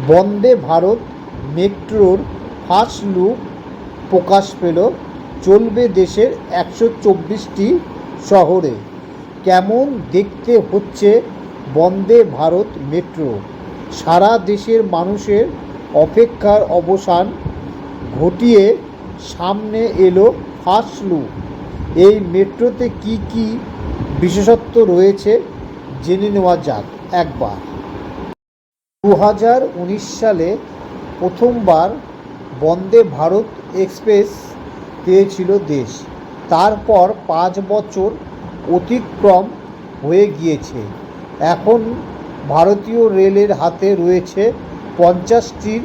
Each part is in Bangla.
বন্দে ভারত মেট্রোর ফার্স্ট লুক প্রকাশ পেল। চলবে দেশের 124টি শহরে। কেমন দেখতে হচ্ছে বন্দে ভারত মেট্রো? সারা দেশের মানুষের অপেক্ষার অবসান ঘটিয়ে সামনে এলো ফার্স্ট লুক। এই মেট্রোতে কি কি বিশেষত্ব রয়েছে জেনে নেওয়া যাক একবার। 2019 সালে প্রথমবার বন্দে ভারত এক্সপ্রেস পেয়েছিল দেশ। তারপর 5 বছর অতিক্রম হয়ে গিয়েছে। এখন ভারতীয় রেলের হাতে রয়েছে 50টির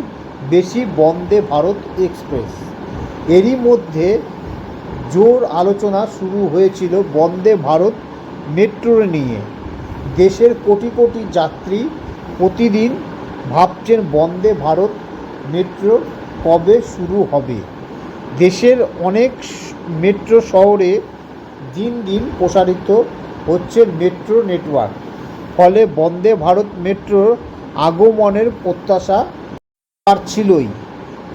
বেশি বন্দে ভারত এক্সপ্রেস। এরই মধ্যে জোর আলোচনা শুরু হয়েছিল বন্দে ভারত মেট্রো নিয়ে। দেশের কোটি কোটি যাত্রী প্রতিদিন ভাবছেন বন্দে ভারত মেট্রো কবে শুরু হবে। দেশের অনেক মেট্রো শহরে দিন দিন প্রসারিত হচ্ছে মেট্রো নেটওয়ার্ক। ফলে বন্দে ভারত মেট্রোর আগমনের প্রত্যাশা ছিলই,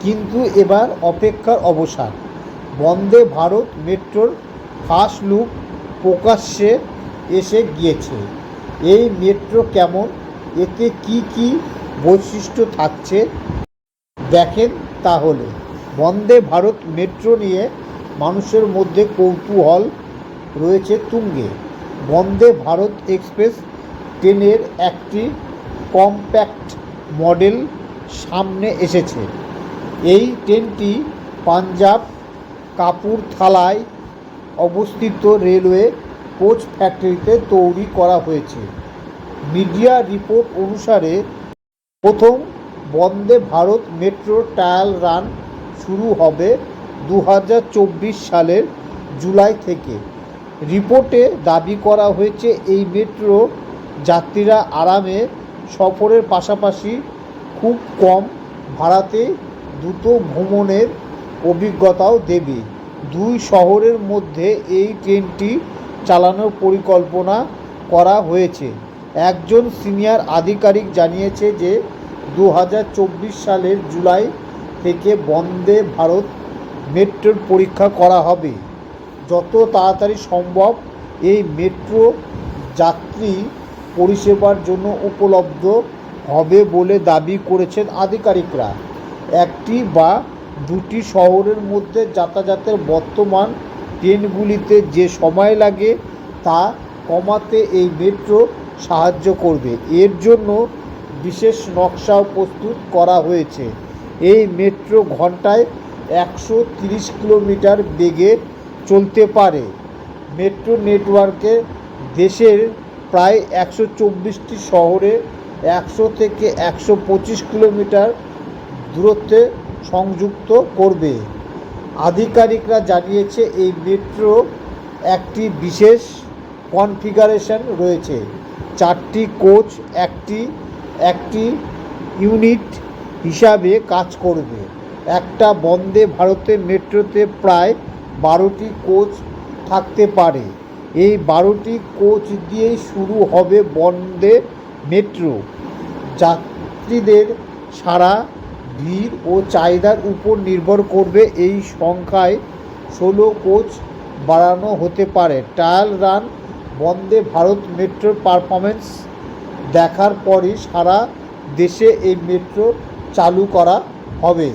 কিন্তু এবার অপেক্ষার অবসান। বন্দে ভারত মেট্রোর ফার্স্ট লুক প্রকাশ্যে এসে গিয়েছে। এই মেট্রো কেমন, এতে কি কি বৈশিষ্ট্য থাকছে দেখেন তাহলে। বন্দে ভারত মেট্রো নিয়ে মানুষের মধ্যে কৌতূহল রয়েছে তুঙ্গে। বন্দে ভারত এক্সপ্রেস ট্রেনের একটি কম্প্যাক্ট মডেল সামনে এসেছে। এই ট্রেনটি পাঞ্জাব কাপুরথালায় অবস্থিত রেলওয়ে কোচ ফ্যাক্টরিতে তৈরি করা হয়েছে। মিডিয়া রিপোর্ট অনুসারে প্রথম Vande Bharat metro trial run শুরু হবে 2024 সালের জুলাই থেকে। রিপোর্টে দাবি করা হয়েছে এই মেট্রো যাত্রীরা আরামে সফরের পাশাপাশি খুব কম ভাড়াতে দ্রুত ভ্রমণের অভিজ্ঞতাও দেবে। দুই শহরের মধ্যে এই ট্রেনটি চালানোর পরিকল্পনা করা হয়েছে। একজন সিনিয়র আধিকারিক জানিয়েছে যে 2024 সালের জুলাই থেকে বন্দে ভারত মেট্রোর পরীক্ষা করা হবে। যত তাড়াতাড়ি সম্ভব এই মেট্রো যাত্রী পরিষেবার জন্য উপলব্ধ হবে বলে দাবি করেছেন আধিকারিকরা। একটি বা দুটি শহরের মধ্যে যাতায়াতের বর্তমান ট্রেনগুলিতে যে সময় লাগে তা কমাতে এই মেট্রো সাহায্য করবে। এর জন্য বিশেষ নকশাও প্রস্তুত করা হয়েছে। এই মেট্রো ঘন্টায় 130 কিলোমিটার বেগে চলতে পারে। মেট্রো নেটওয়ার্কে দেশের প্রায় 124টি শহরে 100 থেকে 125 কিলোমিটার দূরত্বে সংযুক্ত করবে। আধিকারিকরা জানিয়েছে এই মেট্রো একটি বিশেষ কনফিগারেশন রয়েছে। 4টি কোচ একটি ইউনিট হিসাবে কাজ করবে। একটা বন্দে ভারতের মেট্রোতে প্রায় 12টি কোচ থাকতে পারে। এই 12টি কোচ দিয়েই শুরু হবে বন্দে মেট্রো। যাত্রীদের সারা ভিড় ও চাহিদার উপর নির্ভর করবে এই সংখ্যায় 16 কোচ বাড়ানো হতে পারে। ট্রায়াল রান বন্দে ভারত মেট্রোর পারফরমেন্স দেখার পরই সারা দেশে এই মেট্রো চালু করা হবে।